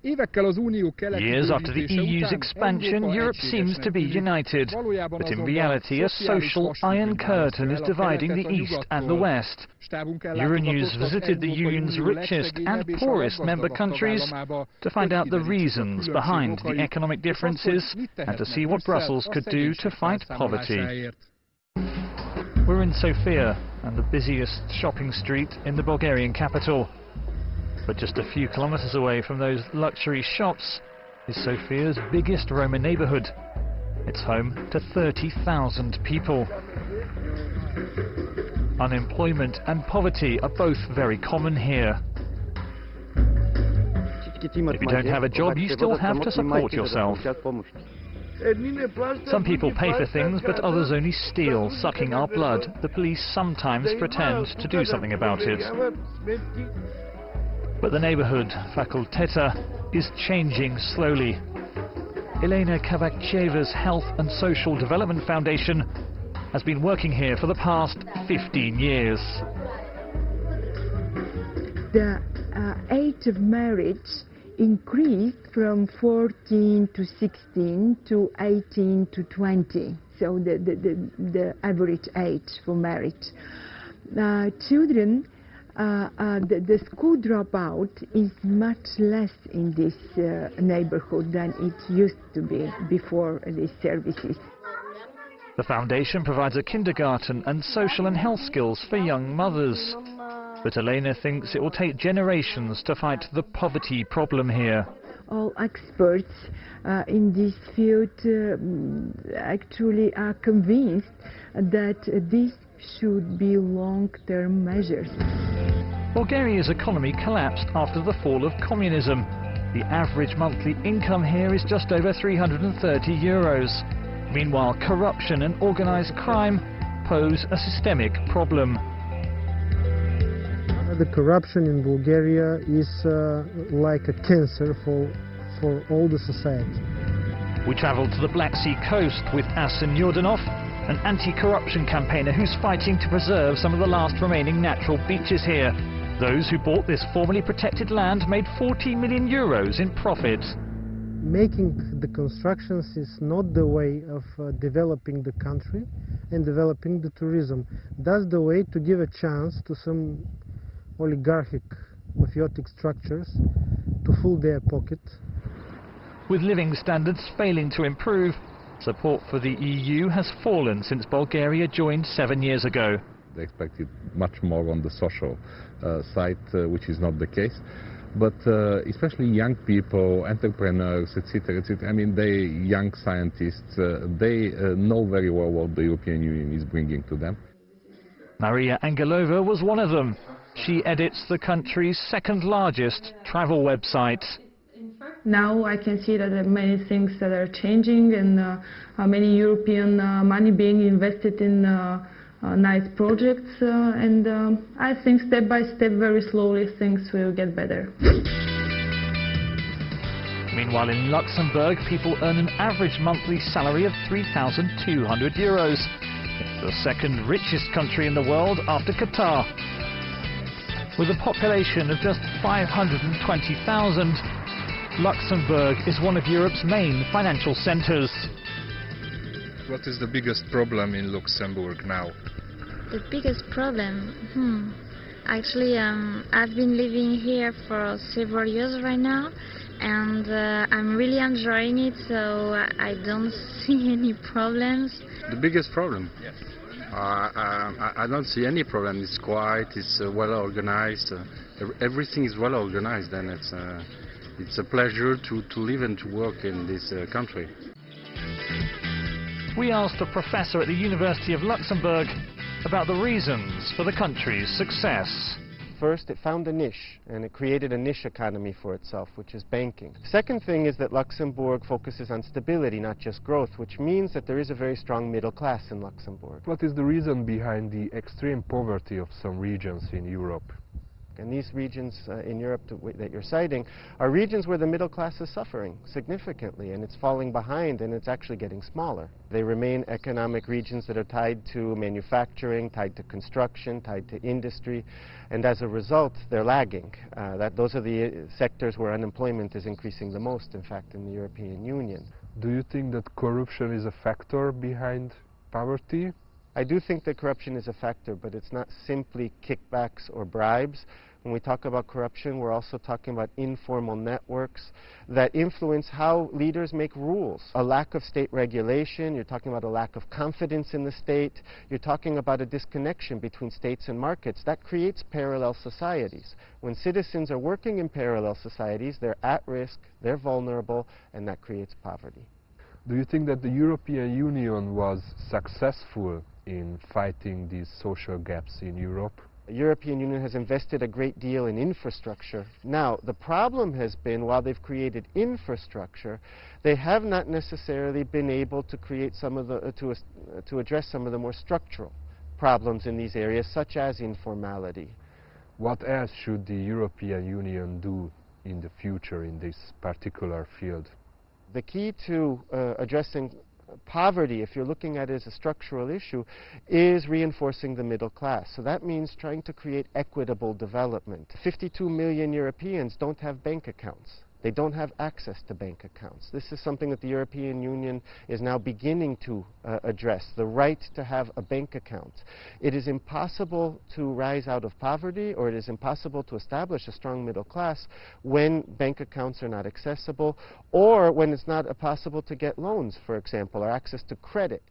Years after the EU's expansion, Europe seems to be united, but in reality a social iron curtain is dividing the East and the West. Euronews visited the Union's richest and poorest member countries to find out the reasons behind the economic differences and to see what Brussels could do to fight poverty. We're in Sofia, and the busiest shopping street in the Bulgarian capital. But just a few kilometers away from those luxury shops is Sofia's biggest Roma neighborhood. It's home to 30,000 people. Unemployment and poverty are both very common here. If you don't have a job, you still have to support yourself. Some people pay for things, but others only steal, sucking our blood. The police sometimes pretend to do something about it. But the neighborhood, Faculteta, is changing slowly. Elena Kavakcheva's Health and Social Development Foundation has been working here for the past 15 years. The age of marriage increased from 14 to 16 to 18 to 20, so the average age for marriage. Children, the school dropout is much less in this neighborhood than it used to be before these services. The foundation provides a kindergarten and social and health skills for young mothers. But Elena thinks it will take generations to fight the poverty problem here. All experts in this field actually are convinced that this should be long-term measures. Bulgaria's economy collapsed after the fall of communism. The average monthly income here is just over 330 euros. Meanwhile, corruption and organized crime pose a systemic problem. The corruption in Bulgaria is like a cancer for all the society. We travelled to the Black Sea coast with Asen Yordanov, an anti-corruption campaigner who's fighting to preserve some of the last remaining natural beaches here. Those who bought this formerly protected land made 40 million euros in profit. Making the constructions is not the way of developing the country and developing the tourism. That's the way to give a chance to some oligarchic, mafiotic structures to fill their pocket. With living standards failing to improve, support for the EU has fallen since Bulgaria joined 7 years ago. They expected much more on the social side, which is not the case. But especially young people, entrepreneurs, etc., etc. I mean, young scientists, they know very well what the European Union is bringing to them. Maria Angelova was one of them. She edits the country's second largest travel website. Now I can see that there are many things that are changing and many European money being invested in nice projects and I think step by step, very slowly, things will get better. Meanwhile, in Luxembourg, people earn an average monthly salary of 3,200 euros. It's the second richest country in the world after Qatar. With a population of just 520,000, Luxembourg is one of Europe's main financial centres. What is the biggest problem in Luxembourg now? The biggest problem? Actually, I've been living here for several years right now, and I'm really enjoying it, so I don't see any problems. The biggest problem? Yes. I don't see any problem. It's quiet, it's well organized, everything is well organized, and it's a pleasure to live and to work in this country. We asked a professor at the University of Luxembourg about the reasons for the country's success. First, it found a niche, and it created a niche economy for itself, which is banking. Second thing is that Luxembourg focuses on stability, not just growth, which means that there is a very strong middle class in Luxembourg. What is the reason behind the extreme poverty of some regions in Europe? And these regions in Europe that you're citing are regions where the middle class is suffering significantly, and it's falling behind, and it's actually getting smaller. They remain economic regions that are tied to manufacturing, tied to construction, tied to industry, and as a result, they're lagging. Those are the sectors where unemployment is increasing the most, in fact, in the European Union. Do you think that corruption is a factor behind poverty? I do think that corruption is a factor, but it's not simply kickbacks or bribes. When we talk about corruption, we're also talking about informal networks that influence how leaders make rules. A lack of state regulation, you're talking about a lack of confidence in the state, you're talking about a disconnection between states and markets. That creates parallel societies. When citizens are working in parallel societies, they're at risk, they're vulnerable, and that creates poverty. Do you think that the European Union was successful in fighting these social gaps in Europe? The European Union has invested a great deal in infrastructure. Now, the problem has been, while they've created infrastructure, they have not necessarily been able to create some of the, to address some of the more structural problems in these areas, such as informality. What else should the European Union do in the future in this particular field? The key to addressing poverty, if you're looking at it as a structural issue, is reinforcing the middle class. So that means trying to create equitable development. 52 million Europeans don't have bank accounts. They don't have access to bank accounts. This is something that the European Union is now beginning to address, the right to have a bank account. It is impossible to rise out of poverty, or it is impossible to establish a strong middle class when bank accounts are not accessible, or when it's not possible to get loans, for example, or access to credit.